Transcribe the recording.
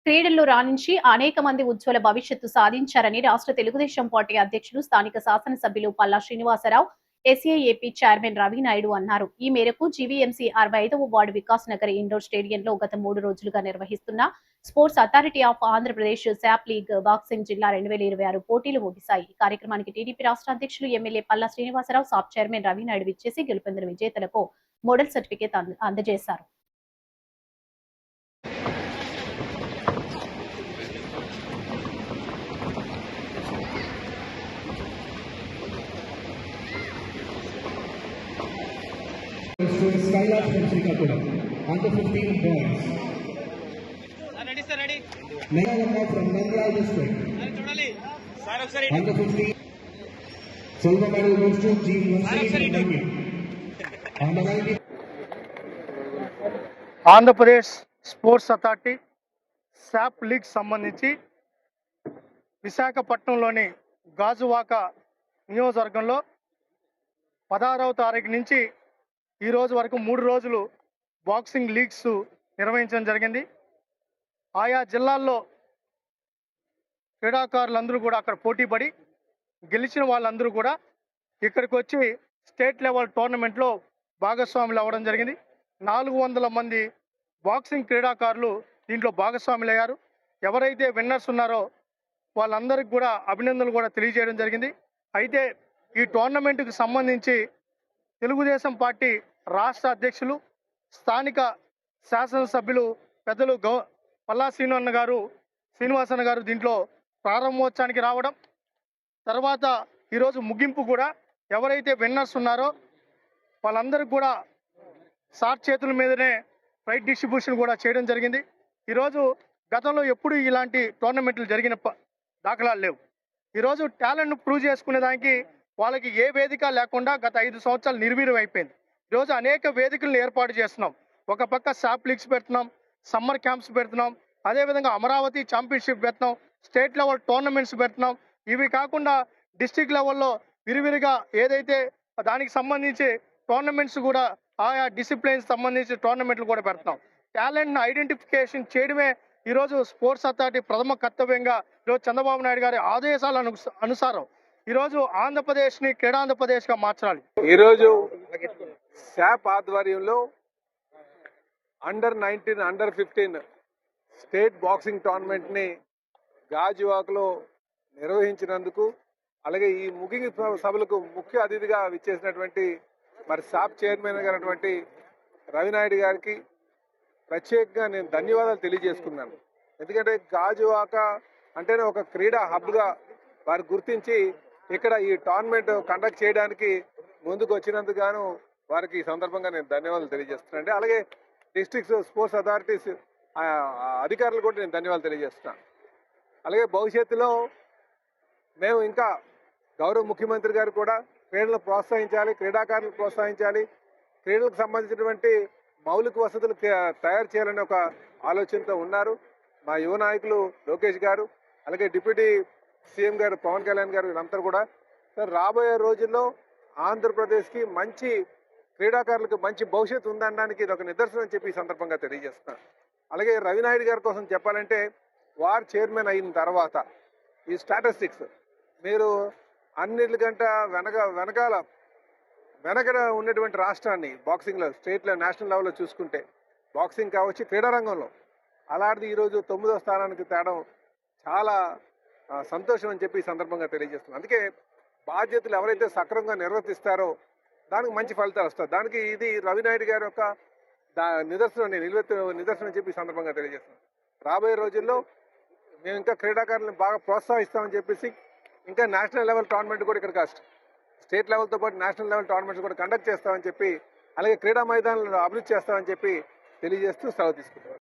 క్రీడల్లో రాణించి అనేక మంది ఉజ్వల భవిష్యత్తు సాధించారని రాష్ట్ర తెలుగుదేశం పార్టీ అధ్యక్షులు స్థానిక శాసనసభ్యులు పల్లా శ్రీనివాసరావు, ఎస్ఏఏపీ చైర్మన్ రవినాయుడు అన్నారు. ఈ మేరకు జీవీఎంసీ 65వ వార్డు వికాస్ నగర్ ఇండోర్ స్టేడియంలో గత 3 రోజులుగా నిర్వహిస్తున్న sports authority of Andhra Pradesh SAAP league boxing జిల్లా 2026 పోటీలు ముగిశాయి. ఈ కార్యక్రమానికి టీడీపీ రాష్ట్ర అధ్యక్షులు MLA Palla Srinivasa Rao, SAAP chairman Ravi Naidu విచ్చేసి గెలుపొందిన విజేతలకు మోడల్ సర్టిఫికేట్ అందజేశారు. Skylark from Srikakulam, under 15 boys. Ready. Megalama from Nandral district. Under 15. Silver medal goes to G. Andhra Pradesh sports authority SAAP league సంబంధించి విశాఖపట్నంలోని గాజువాక నియోజకవర్గంలో 16వ తారీఖు నుంచి ఈ రోజు వరకు 3 రోజులు బాక్సింగ్ లీగ్స్ నిర్వహించడం జరిగింది. ఆయా జిల్లాల్లో క్రీడాకారులందరూ కూడా అక్కడ పోటీపడి గెలిచిన వాళ్ళందరూ కూడా ఇక్కడికి వచ్చి స్టేట్ లెవెల్ టోర్నమెంట్లో భాగస్వాములు అవ్వడం జరిగింది. 400 మంది బాక్సింగ్ క్రీడాకారులు దీంట్లో భాగస్వాములు అయ్యారు. ఎవరైతే విన్నర్స్ ఉన్నారో వాళ్ళందరికీ కూడా అభినందనలు కూడా తెలియజేయడం జరిగింది. అయితే ఈ టోర్నమెంట్కి సంబంధించి తెలుగుదేశం పార్టీ రాష్ట్ర అధ్యక్షులు, స్థానిక శాసనసభ్యులు పెద్దలు పల్లా శ్రీనివాసన్న గారు దీంట్లో ప్రారంభోత్సవానికి రావడం, తర్వాత ఈరోజు ముగింపు కూడా ఎవరైతే విన్నర్స్ ఉన్నారో వాళ్ళందరికీ కూడా సార్ చేతుల మీదనే ప్రైజ్ డిస్ట్రిబ్యూషన్ కూడా చేయడం జరిగింది. ఈరోజు గతంలో ఎప్పుడు ఇలాంటి టోర్నమెంట్లు జరిగిన దాఖలాలు లేవు. ఈరోజు టాలెంట్ను ప్రూవ్ చేసుకునే దానికి వాళ్ళకి ఏ వేదిక లేకుండా గత 5 సంవత్సరాలు నిర్వీర్యం అయిపోయింది. ఈరోజు అనేక వేదికలను ఏర్పాటు చేస్తున్నాం. ఒక పక్క శాప్ లీగ్స్ పెడుతున్నాం, సమ్మర్ క్యాంప్స్ పెడుతున్నాం, అదేవిధంగా అమరావతి ఛాంపియన్షిప్ పెడుతున్నాం, స్టేట్ లెవెల్ టోర్నమెంట్స్ పెడుతున్నాం. ఇవి కాకుండా డిస్ట్రిక్ట్ లెవెల్లో విరివిరిగా ఏదైతే దానికి సంబంధించి టోర్నమెంట్స్ కూడా ఆయా డిసిప్లిన్స్ సంబంధించి టోర్నమెంట్లు కూడా పెడుతున్నాం. టాలెంట్ను ఐడెంటిఫికేషన్ చేయడమే ఈరోజు స్పోర్ట్స్ అథారిటీ ప్రథమ కర్తవ్యంగా ఈరోజు చంద్రబాబు నాయుడు గారి ఆదేశాల అనుసారం ఈరోజు ఆంధ్రప్రదేశ్ని క్రీడాంధ్రప్రదేశ్గా మార్చాలి. ఈరోజు శాప్ ఆధ్వర్యంలో అండర్ 19, అండర్ 15 స్టేట్ బాక్సింగ్ టోర్నమెంట్ని గాజువాకలో నిర్వహించినందుకు, అలాగే ఈ ముగింపు సభలకు ముఖ్య అతిథిగా విచ్చేసినటువంటి శాప్ చైర్మన్ గారైనటువంటి రవినాయుడు గారికి ప్రత్యేకంగా నేను ధన్యవాదాలు తెలియజేసుకున్నాను. ఎందుకంటే గాజువాక అంటేనే ఒక క్రీడా హబ్గా వారు గుర్తించి ఇక్కడ ఈ టోర్నమెంట్ కండక్ట్ చేయడానికి ముందుకు వచ్చినందుకు గాను వారికి ఈ సందర్భంగా నేను ధన్యవాదాలు తెలియజేస్తున్నాను. అలాగే డిస్ట్రిక్ట్ స్పోర్ట్స్ అథారిటీస్ అధికారులు కూడా నేను ధన్యవాదాలు తెలియజేస్తున్నాను. అలాగే భవిష్యత్తులో మేము ఇంకా గౌరవ ముఖ్యమంత్రి గారు కూడా క్రీడలను ప్రోత్సహించాలి, క్రీడాకారులను ప్రోత్సహించాలి, క్రీడలకు సంబంధించినటువంటి మౌలిక వసతులు తయారు చేయాలని ఒక ఆలోచనతో ఉన్నారు. మా యువ నాయకులు లోకేష్ గారు, అలాగే డిప్యూటీ సీఎం గారు పవన్ కళ్యాణ్ గారు, వీళ్ళంతా కూడా రాబోయే రోజుల్లో ఆంధ్రప్రదేశ్కి మంచి క్రీడాకారులకు మంచి భవిష్యత్తు ఉందనడానికి ఇది ఒక నిదర్శనం అని చెప్పి ఈ సందర్భంగా తెలియజేస్తున్నాను. అలాగే రవినాయుడు గారి కోసం చెప్పాలంటే వారు చైర్మన్ అయిన తర్వాత ఈ స్టాటిస్టిక్స్ మీరు అన్నిటికంటే వెనకడ ఉన్నటువంటి రాష్ట్రాన్ని బాక్సింగ్లో స్టేట్లో నేషనల్ లెవెల్లో చూసుకుంటే బాక్సింగ్ కావచ్చు, క్రీడారంగంలో అలాంటిది ఈరోజు 9వ స్థానానికి తేడం చాలా సంతోషం అని చెప్పి ఈ సందర్భంగా తెలియజేస్తున్నాను. అందుకే బాధ్యతలు ఎవరైతే సక్రమంగా నిర్వర్తిస్తారో దానికి మంచి ఫలితాలు వస్తాయి. దానికి ఇది రవినాయుడు గారి యొక్క నిదర్శనం నిదర్శనం అని చెప్పి ఈ సందర్భంగా తెలియజేస్తున్నాను. రాబోయే రోజుల్లో మేము ఇంకా క్రీడాకారులను బాగా ప్రోత్సహిస్తామని చెప్పేసి ఇంకా నేషనల్ లెవెల్ టోర్నమెంట్ కూడా ఇక్కడ స్టేట్ లెవెల్తో పాటు నేషనల్ లెవెల్ టోర్నమెంట్స్ కూడా కండక్ట్ చేస్తామని చెప్పి, అలాగే క్రీడా మైదానాలను అభివృద్ధి చేస్తామని చెప్పి తెలియజేస్తూ సెలవు తీసుకుంటాం.